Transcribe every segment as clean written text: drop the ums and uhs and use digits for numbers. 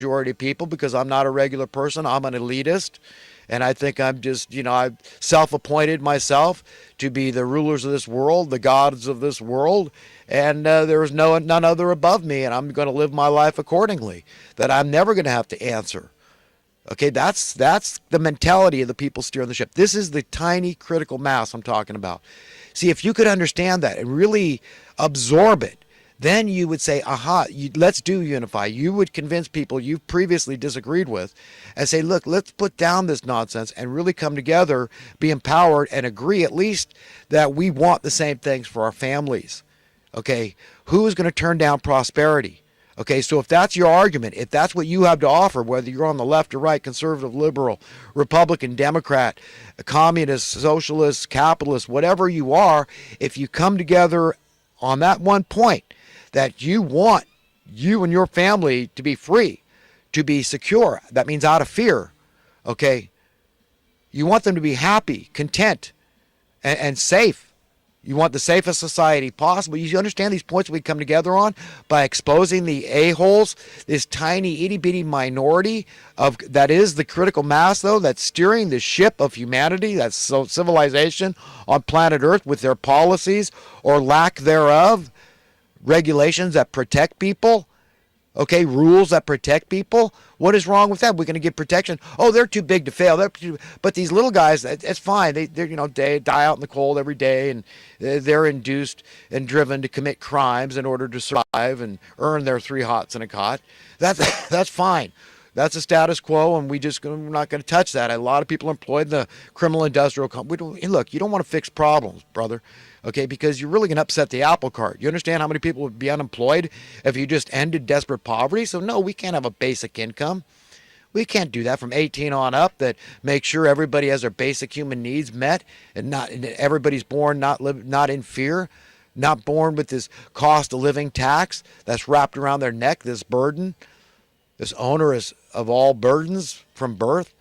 majority of people because I'm not a regular person. I'm an elitist. And I think I'm just, I've self appointed myself to be the rulers of this world, the gods of this world. And there is none other above me. And I'm going to live my life accordingly, that I'm never going to have to answer. Okay, that's the mentality of the people steering the ship. This is the tiny critical mass I'm talking about. See, if you could understand that and really absorb it, then you would say, aha, let's do unify. You would convince people you've previously disagreed with and say, look, let's put down this nonsense and really come together, be empowered, and agree at least that we want the same things for our families. Okay, who is going to turn down prosperity? Okay, so if that's your argument, if that's what you have to offer, whether you're on the left or right, conservative, liberal, Republican, Democrat, communist, socialist, capitalist, whatever you are, if you come together on that one point that you want you and your family to be free, to be secure, that means out of fear, okay? You want them to be happy, content, and safe. You want the safest society possible. You understand these points we come together on by exposing the a-holes, this tiny itty-bitty minority of that is the critical mass, though, that's steering the ship of humanity, that's civilization on planet Earth with their policies or lack thereof, regulations that protect people. Okay, rules that protect people. What is wrong with that? We're going to give protection. Oh, they're too big to fail. But these little guys, it's fine. They die out in the cold every day, and they're induced and driven to commit crimes in order to survive and earn their 3 hots and a cot. That's fine. That's a status quo, and we're not going to touch that. A lot of people employed in the criminal industrial company. Look, you don't want to fix problems, brother. Okay, because you're really going to upset the apple cart. You understand how many people would be unemployed if you just ended desperate poverty? So no, we can't have a basic income. We can't do that from 18 on up that makes sure everybody has their basic human needs met and not and everybody's born not in fear, not born with this cost of living tax that's wrapped around their neck, this burden, this onerous of all burdens from birth.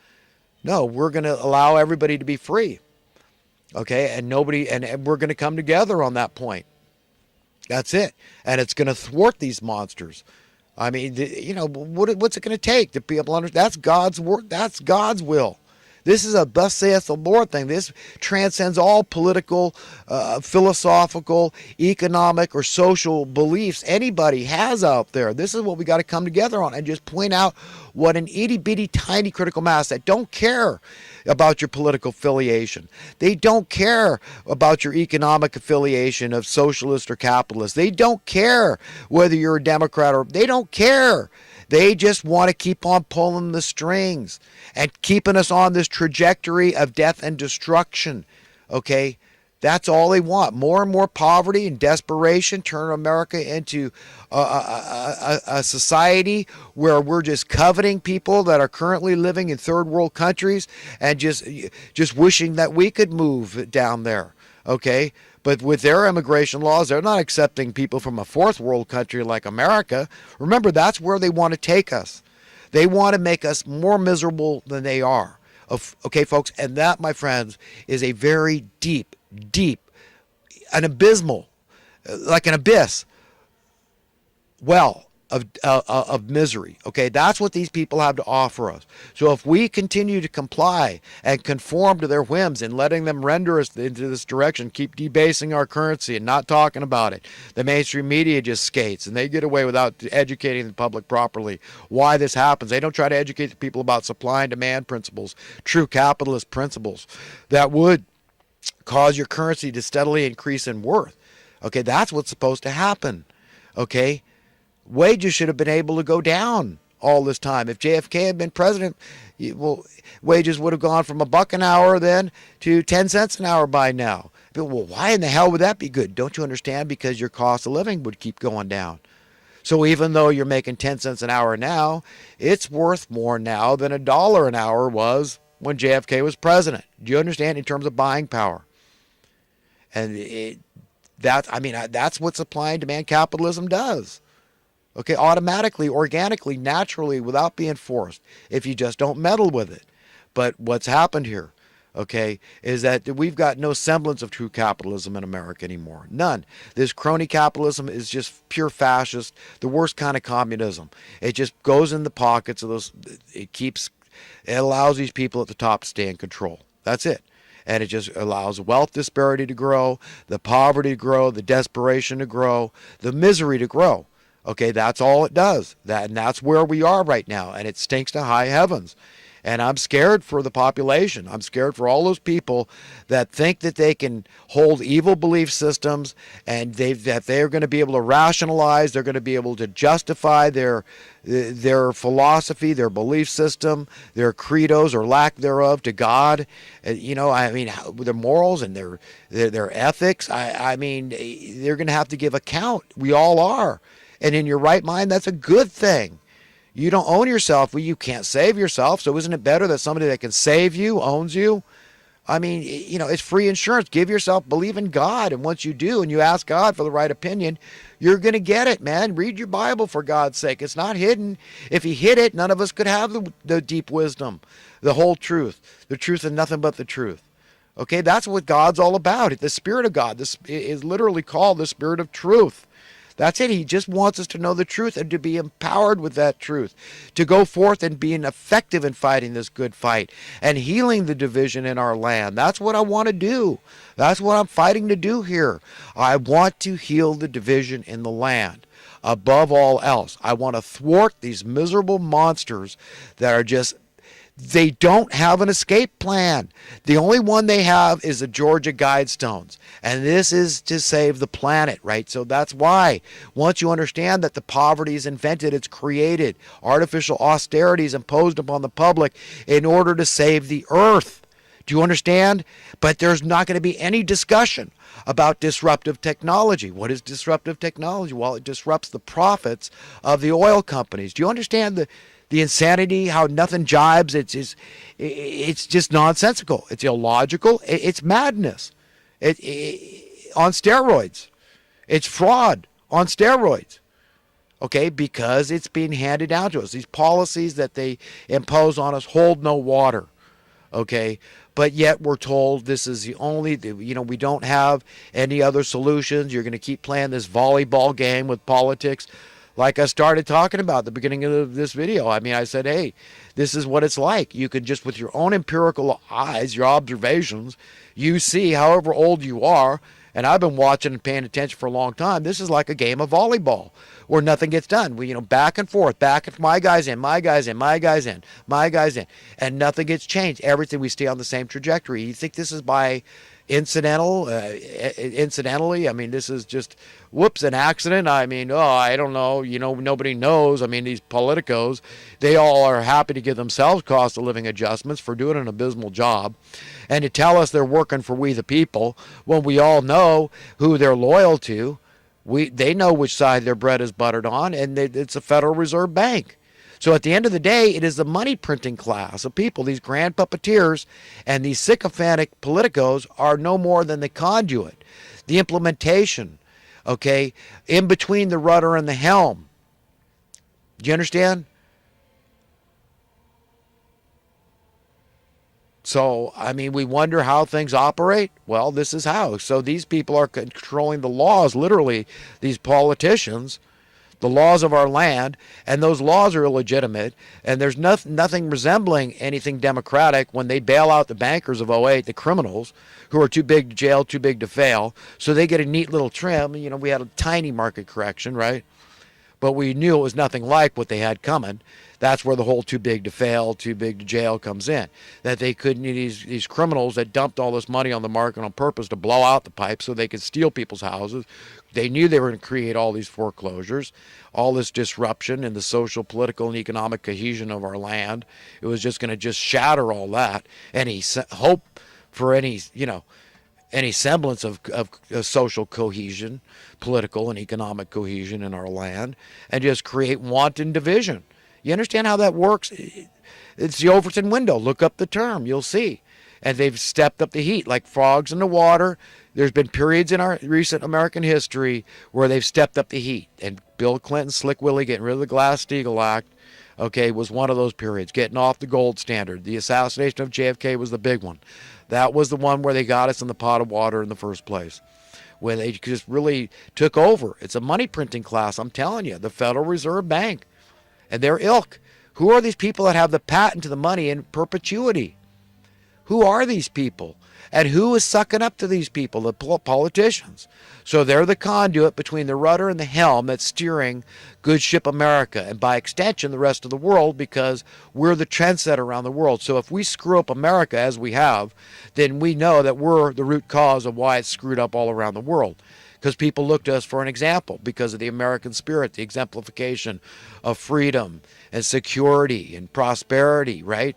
No, we're going to allow everybody to be free. Okay, and we're going to come together on that point. That's it. And it's going to thwart these monsters. I mean, what's it going to take to be able to understand? That's God's word. That's God's will. This is a thus saith the Lord thing. This transcends all political, philosophical, economic, or social beliefs anybody has out there. This is what we got to come together on and just point out what an itty bitty tiny critical mass that don't care about your political affiliation. They don't care about your economic affiliation of socialist or capitalist. They don't care whether you're a Democrat or they don't care. They just want to keep on pulling the strings and keeping us on this trajectory of death and destruction. Okay? That's all they want. More and more poverty and desperation turn America into a society where we're just coveting people that are currently living in third world countries and just wishing that we could move down there. Okay? But with their immigration laws, they're not accepting people from a fourth world country like America. Remember, that's where they want to take us. They want to make us more miserable than they are. Okay, folks? And that, my friends, is a very deep, an abysmal, like an abyss, well of misery. Okay, that's what these people have to offer us. So if we continue to comply and conform to their whims and letting them render us into this direction, keep debasing our currency and not talking about it, the mainstream media just skates and they get away without educating the public properly why this happens. They don't try to educate the people about supply and demand principles, true capitalist principles that would cause your currency to steadily increase in worth. Okay, that's what's supposed to happen. Okay, wages should have been able to go down all this time. If JFK had been president, wages would have gone from $1 an hour then to 10 cents an hour by now. But, well, why in the hell would that be good? Don't you understand? Because your cost of living would keep going down. So even though you're making 10 cents an hour now, it's worth more now than $1 an hour was when JFK was president. Do you understand? In terms of buying power. And that's what supply and demand capitalism does. Okay, automatically, organically, naturally, without being forced, if you just don't meddle with it. But what's happened here? okay, is that we've got no semblance of true capitalism in America anymore. None. This crony capitalism is just pure fascist, the worst kind of communism. It just goes in the pockets of those, it allows these people at the top to stay in control. That's it. And it just allows wealth disparity to grow, the poverty to grow, the desperation to grow, the misery to grow. Okay, that's all it does. And that's where we are right now, and it stinks to high heavens. And I'm scared for the population. I'm scared for all those people that think that they can hold evil belief systems and that they're going to be able to rationalize, they're going to be able to justify their philosophy, their belief system, their credos or lack thereof to God. I mean, their morals and their ethics. I mean, they're going to have to give account. We all are. And in your right mind, that's a good thing. You don't own yourself. Well, you can't save yourself. So isn't it better that somebody that can save you owns you? I mean, it's free insurance. Give yourself, believe in God. And once you do and you ask God for the right opinion, you're going to get it, man. Read your Bible for God's sake. It's not hidden. If he hid it, none of us could have the deep wisdom, the whole truth, the truth and nothing but the truth. Okay, that's what God's all about. The Spirit of God is literally called the Spirit of Truth. That's it. He just wants us to know the truth and to be empowered with that truth, to go forth and being effective in fighting this good fight and healing the division in our land. That's what I want to do. That's what I'm fighting to do here. I want to heal the division in the land. Above all else, I want to thwart these miserable monsters that are just, they don't have an escape plan. The only one they have is the Georgia Guidestones. And this is to save the planet, right? So that's why, once you understand that the poverty is invented, it's created, artificial austerity is imposed upon the public in order to save the earth. Do you understand? But there's not going to be any discussion about disruptive technology. What is disruptive technology? Well, it disrupts the profits of the oil companies. Do you understand the insanity, how nothing jibes? It's just nonsensical. It's illogical. It's madness. On steroids. It's fraud on steroids. Okay, because it's being handed down to us. These policies that they impose on us hold no water. Okay, but yet we're told this is the only, we don't have any other solutions. You're going to keep playing this volleyball game with politics. Like I started talking about at the beginning of this video. I mean, I said, hey, this is what it's like. You can just, with your own empirical eyes, your observations, you see, however old you are, and I've been watching and paying attention for a long time, this is like a game of volleyball where nothing gets done. We, back and forth, my guy's in, my guy's in, my guy's in, my guy's in, and nothing gets changed. Everything, we stay on the same trajectory. You think this is by incidentally? I mean, this is just, whoops, an accident. I mean, I don't know. Nobody knows. I mean, these politicos, they all are happy to give themselves cost of living adjustments for doing an abysmal job and to tell us they're working for we the people when we all know who they're loyal to. They know which side their bread is buttered on, and it's a Federal Reserve Bank. So at the end of the day, it is the money printing class of people, these grand puppeteers and these sycophantic politicos are no more than the conduit, the implementation, okay, in between the rudder and the helm. Do you understand? So, I mean, we wonder how things operate. Well, this is how. So these people are controlling the laws, literally, these politicians, the laws of our land, and those laws are illegitimate, and there's nothing resembling anything democratic when they bail out the bankers of '08, the criminals, who are too big to jail, too big to fail, so they get a neat little trim. We had a tiny market correction, right? But we knew it was nothing like what they had coming. That's where the whole too big to fail, too big to jail comes in. That they couldn't, these criminals that dumped all this money on the market on purpose to blow out the pipes so they could steal people's houses. They knew they were going to create all these foreclosures, all this disruption in the social, political, and economic cohesion of our land. It was just going to just shatter all that. Any hope for any semblance of social cohesion, political and economic cohesion in our land, and just create wanton division. You understand how that works? It's the Overton window. Look up the term. You'll see. And they've stepped up the heat like frogs in the water. There's been periods in our recent American history where they've stepped up the heat. And Bill Clinton, Slick Willie, getting rid of the Glass-Steagall Act. okay, was one of those periods, getting off the gold standard. The assassination of JFK was the big one. That was the one where they got us in the pot of water in the first place, when they just really took over. It's a money printing class, I'm telling you, the Federal Reserve Bank and their ilk. Who are these people that have the patent to the money in perpetuity? Who are these people? And who is sucking up to these people? The politicians. So they're the conduit between the rudder and the helm that's steering good ship America, and by extension the rest of the world, because we're the trendsetter around the world. So if we screw up America, as we have, then we know that we're the root cause of why it's screwed up all around the world. Because people look to us for an example because of the American spirit, the exemplification of freedom and security and prosperity, right?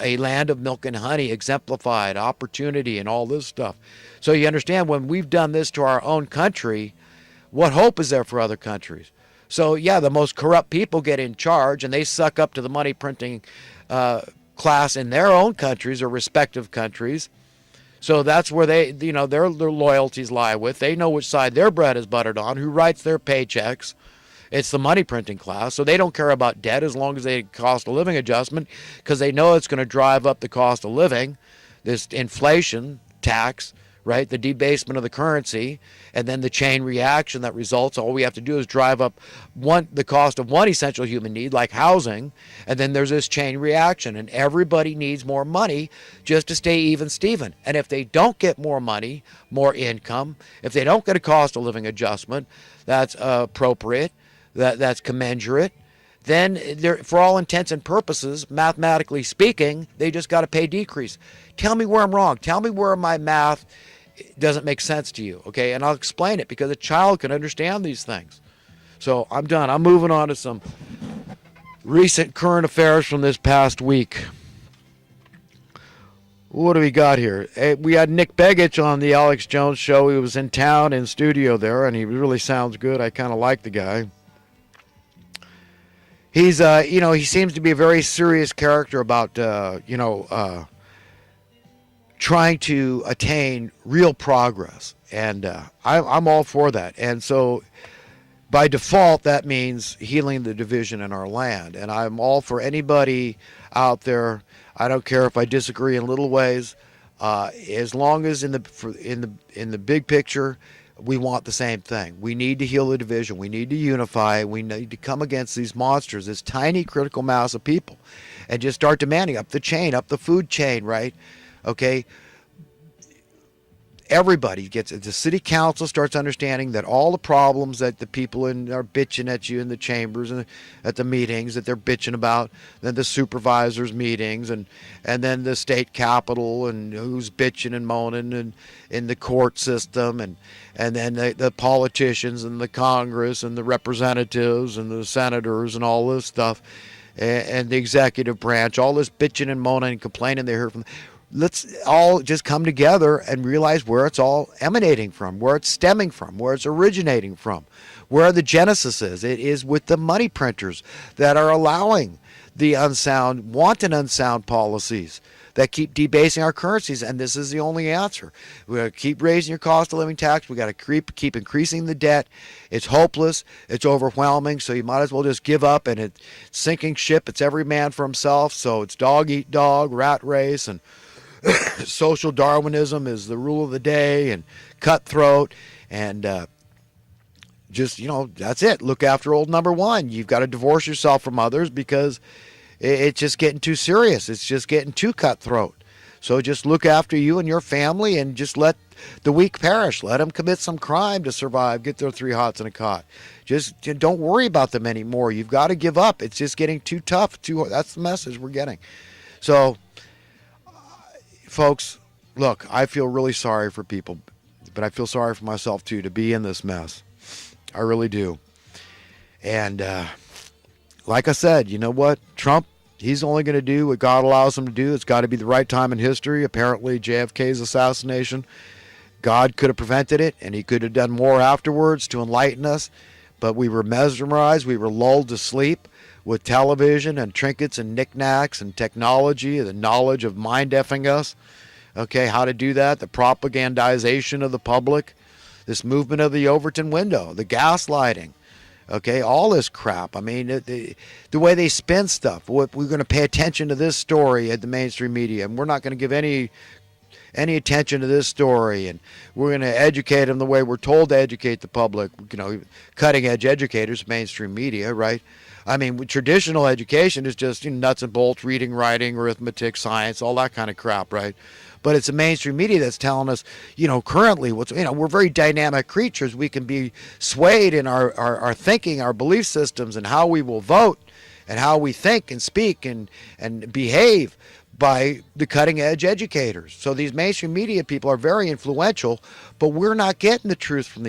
A land of milk and honey, exemplified opportunity and all this stuff. So you understand, when we've done this to our own country, what hope is there for other countries? So yeah, the most corrupt people get in charge and they suck up to the money printing class in their own countries or respective countries. So that's where they, their loyalties lie with. They know which side their bread is buttered on, who writes their paychecks. It's the money printing class. So they don't care about debt as long as they cost of living adjustment, because they know it's going to drive up the cost of living, this inflation tax, right? The debasement of the currency, and then the chain reaction that results. All we have to do is drive up the cost of one essential human need, like housing, and then there's this chain reaction, and everybody needs more money just to stay even Steven. And if they don't get more money, more income, if they don't get a cost of living adjustment that's appropriate, that's commensurate, then for all intents and purposes, mathematically speaking, they just got to pay decrease. Tell me where I'm wrong. Tell me where my math doesn't make sense to you, okay? And I'll explain it, because a child can understand these things. So I'm done. I'm moving on to some recent current affairs from this past week. What do we got here? We had Nick Begich on the Alex Jones show. He was in town, in studio there, and he really sounds good. I kind of like the guy. He's, he seems to be a very serious character about, trying to attain real progress. And I'm all for that. And so by default, that means healing the division in our land. And I'm all for anybody out there. I don't care if I disagree in little ways, as long as in the big picture, we want the same thing. We need to heal the division. We need to unify. We need to come against these monsters, this tiny critical mass of people, and just start demanding up the chain, up the food chain, right? Okay. Everybody gets it. The city council starts understanding that all the problems that the people are bitching at you in the chambers and at the meetings that they're bitching about, then the supervisors meetings, and then the state capitol, and who's bitching and moaning, and in the court system, and then the politicians and the Congress and the representatives and the senators and all this stuff, and the executive branch, all this bitching and moaning and complaining they heard from. Let's all just come together and realize where it's all emanating from, where it's stemming from, where it's originating from, where the genesis is. It is with the money printers that are allowing the wanton unsound policies that keep debasing our currencies, and this is the only answer. We got to keep raising your cost of living tax. We got to keep increasing the debt. It's hopeless. It's overwhelming. So you might as well just give up. And it's sinking ship. It's every man for himself. So it's dog eat dog, rat race, and social Darwinism is the rule of the day, and cutthroat, and that's it. Look after old number one. You've got to divorce yourself from others, because it's just getting too serious. It's just getting too cutthroat. So just look after you and your family, and just let the weak perish. Let them commit some crime to survive, get their 3 hots in a cot. Just don't worry about them anymore. You've got to give up. It's just getting too tough. That's the message we're getting. So folks, look, I feel really sorry for people, but I feel sorry for myself too, to be in this mess. I really do. And like I said, you know what? Trump, he's only going to do what God allows him to do. It's got to be the right time in history. Apparently, JFK's assassination, God could have prevented it, and he could have done more afterwards to enlighten us. But we were mesmerized. We were lulled to sleep with television and trinkets and knickknacks and technology, the knowledge of mind-effing us. Okay, how to do that, the propagandization of the public, this movement of the Overton window, the gaslighting. Okay, all this crap. I mean, the way they spin stuff. We're going to pay attention to this story at the mainstream media, and we're not going to give any attention to this story, and we're going to educate them the way we're told to educate the public. Cutting edge educators, mainstream media, right? I mean, traditional education is just nuts and bolts, reading, writing, arithmetic, science, all that kind of crap, right? But it's the mainstream media that's telling us, currently we're very dynamic creatures. We can be swayed in our thinking, our belief systems, and how we will vote, and how we think and speak and behave by the cutting edge educators. So these mainstream media people are very influential, but we're not getting the truth from these